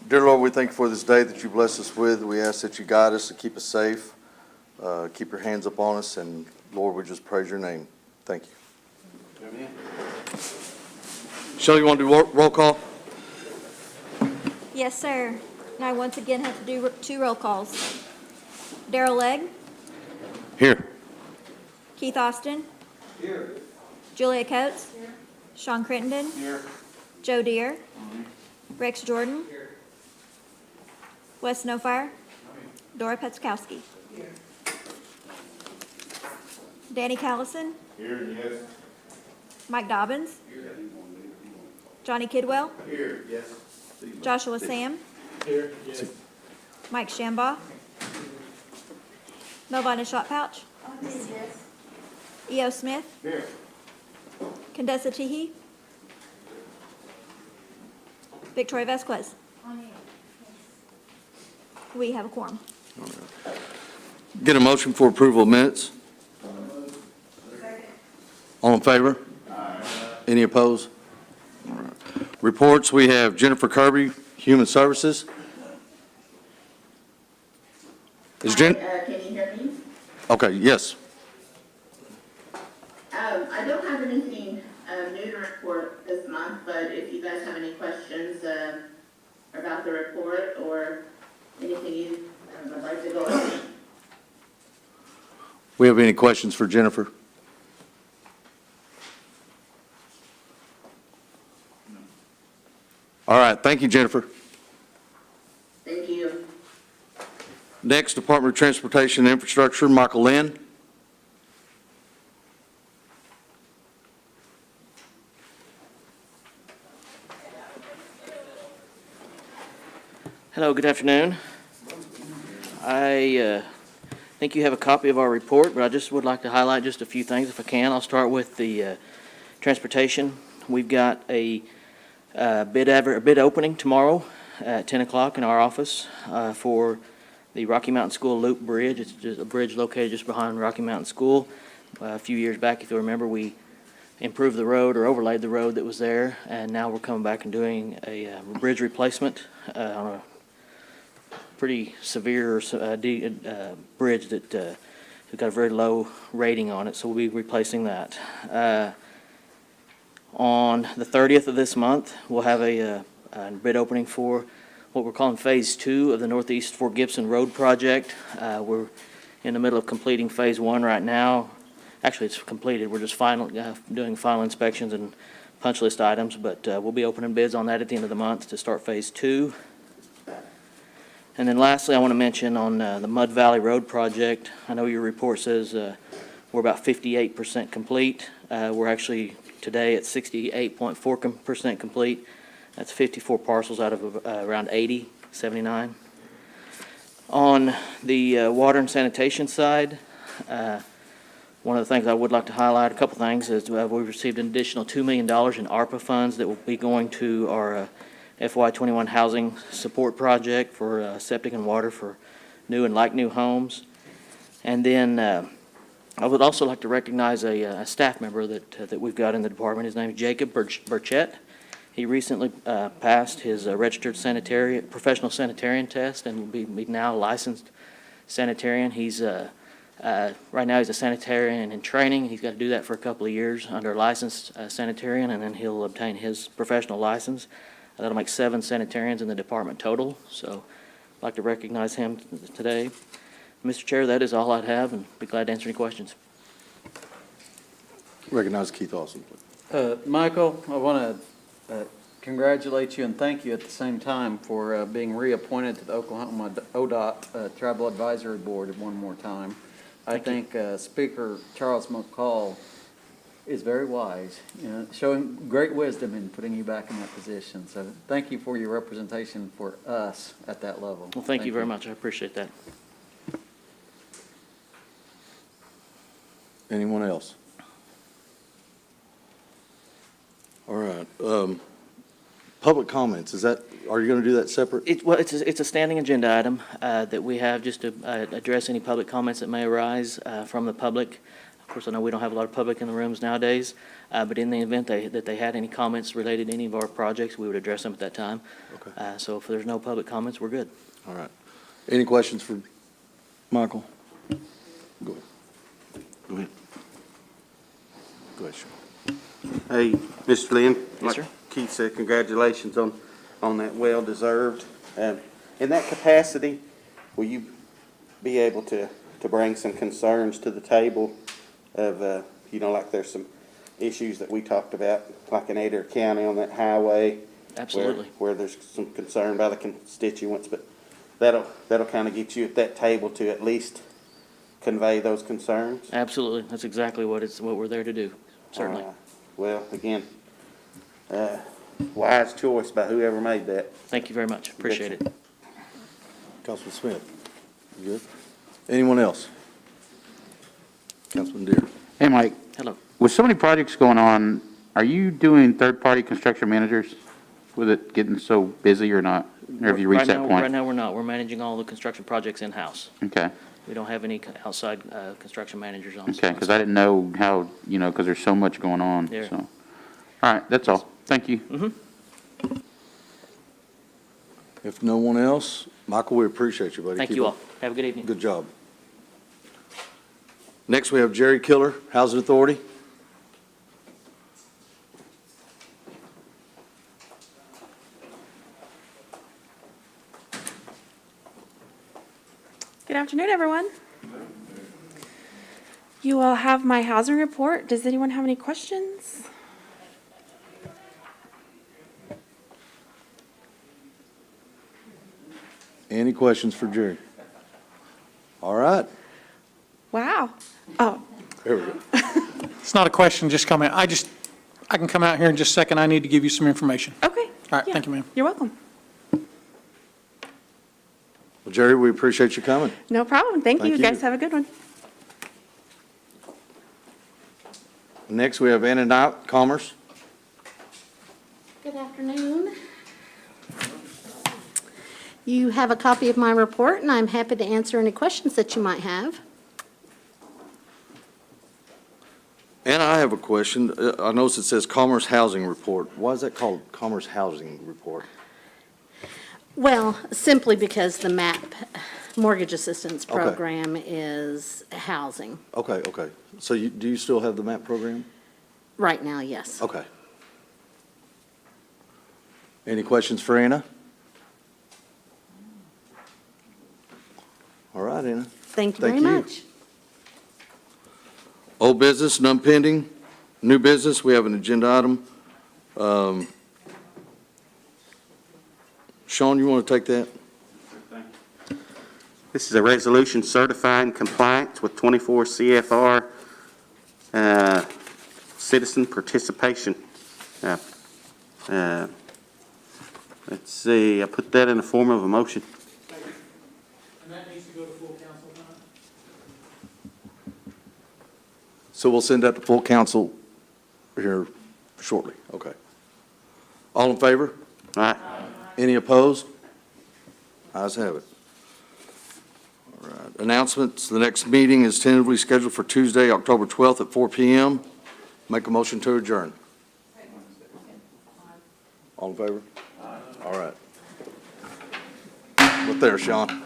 Dear Lord, we thank you for this day that you bless us with. We ask that you guide us and keep us safe. Keep your hands upon us, and Lord, we just praise your name. Thank you. Amen. Shelley, you want to do roll call? Yes, sir. And I once again have to do 2 roll calls. Darrell Legg, Here. Keith Austin, Here. Julia Coates, Sean Crittenden, Here. Joe Deere, Rex Jordan, Wes Snowfire, Dora Petzkowski, Danny Callison, Here, yes. Mike Dobbins, Johnny Kidwell, Here, yes. Joshua Sam, Here, yes. Mike Shambaugh, Melvina Shotpouch, E.O. Smith, Here. Oh, Condessa Teehee, Victoria Vasquez. We have a quorum. Get a motion for approval of minutes. All in favor? Any opposed? All right. Reports, we have Jennifer Kirby, Human Services. Is Jen? Can you hear me? Okay, yes. I don't have anything new to report this month, but if you guys have any questions about the report or anything you would like to go over. We have any questions for Jennifer? All right, thank you, Jennifer. Thank you. Next, Department of Transportation and Infrastructure, Michael Lynn. Hello, good afternoon. I think you have a copy of our report, but I just would like to highlight just a few things if I can. I'll start with the transportation. We've got a bid opening tomorrow at 10 o'clock in our office for the Rocky Mountain School Loop Bridge. It's just a bridge located just behind Rocky Mountain School. A few years back, if you remember, we improved the road or overlaid the road that was there, and now we're coming back and doing a bridge replacement on a pretty severe bridge that has got a very low rating on it, so we'll be replacing that. On the 30th of this month, we'll have a bid opening for what we're calling Phase 2 of the Northeast Fort Gibson Road Project. We're in the middle of completing Phase 1 right now. Actually, it's completed. We're just doing final inspections and punch list items, but we'll be opening bids on that at the end of the month to start Phase 2. And then lastly, I want to mention on the Mud Valley Road project, I know your report says we're about 58% complete. We're actually today at 68.4% complete. That's 54 parcels out of around 80, 79. On the water and sanitation side, one of the things I would like to highlight, a couple things, is we received an additional $2 million in ARPA funds that will be going to our FY21 housing support project for septic and water for new and like-new homes. And then I would also like to recognize a staff member that we've got in the department. His name is Jacob Burchett. He recently passed his registered professional sanitarian test and will be now a licensed sanitarian. He's right now he's a sanitarian in training. He's got to do that for a couple of years under a licensed sanitarian, and then he'll obtain his professional license. That'll make 7 sanitarians in the department total, so I'd like to recognize him today. Mr. Chair, that is all I'd have, and be glad to answer any questions. Recognize Keith Austin, please. Michael, I want to congratulate you and thank you at the same time for being reappointed to the Oklahoma ODOT Tribal Advisory Board one more time. I think Speaker Charles McCall is very wise, showing great wisdom in putting you back in that position. So thank you for your representation for us at that level. Well, thank you very much. I appreciate that. Anyone else? All right. Public comments, are you going to do that separate? It's a standing agenda item that we have just to address any public comments that may arise from the public. Of course, I know we don't have a lot of public in the rooms nowadays, but in the event that they had any comments related to any of our projects, we would address them at that time. Okay. So if there's no public comments, we're good. All right. Any questions for Michael? Go ahead. Go ahead. Go ahead, Sean. Hey, Mr. Lynn. Yes, sir. Like Keith said, congratulations on that well-deserved. In that capacity, will you be able to bring some concerns to the table of, like there's some issues that we talked about, like in Adair County on that highway? Absolutely. Where there's some concern by the constituents, but that'll kind of get you at that table to at least convey those concerns? Absolutely. That's exactly what we're there to do, certainly. Well, again, wise choice by whoever made that. Thank you very much. Appreciate it. Councilman Smith, you good? Anyone else? Councilman Deere. Hey, Mike, Hello. with so many projects going on, are you doing third-party construction managers with it getting so busy or not? Or have you reached that Right point? now, we're not. We're managing all the construction projects in-house. Okay, We don't have any outside construction managers on. okay, because I didn't know how, because there's so much going on, Yeah. so. All right, that's all. Thank you. If no one else, Michael, we appreciate you, buddy. Thank Keep you up. all. Have a good evening. Good job. Next, we have Jerry Killer, Housing Authority. Good afternoon, everyone. You all have my housing report. Does anyone have any questions? Any questions for Jerry? All right, Wow. Oh, there we go. It's not a question, just comment. I can come out here in just a second. I need to give you some information. okay. All right, Yeah. thank you, ma'am. You're welcome. Well, Jerry, we appreciate you coming. No problem. Thank you. Thank You guys you. have a good one. Next, we have Anna Knight, Commerce. Good afternoon. You have a copy of my report, and I'm happy to answer any questions that you might have. Anna, I have a question. I notice it says Commerce Housing Report. Why is that called Commerce Housing Report? Well, simply because the MAP Mortgage Assistance Okay. Program is housing. Okay, okay. So do you still have the MAP program? Right now, yes. Okay. Any questions for Anna? All right, Anna. Thank you very Thank you. much. Old business, none pending. New business, we have an agenda item. Sean, you want to take that? This is a resolution certifying compliance with 24 CFR citizen participation. Let's see, I put that in the form of a motion. And that needs to go to full council tonight? So we'll send that to full council here shortly. Okay. All in favor? All right. Any opposed? Ayes have it. All right. Announcements, the next meeting is tentatively scheduled for Tuesday, October 12th at 4 PM. Make a motion to adjourn. All in favor? All right. What there, Sean?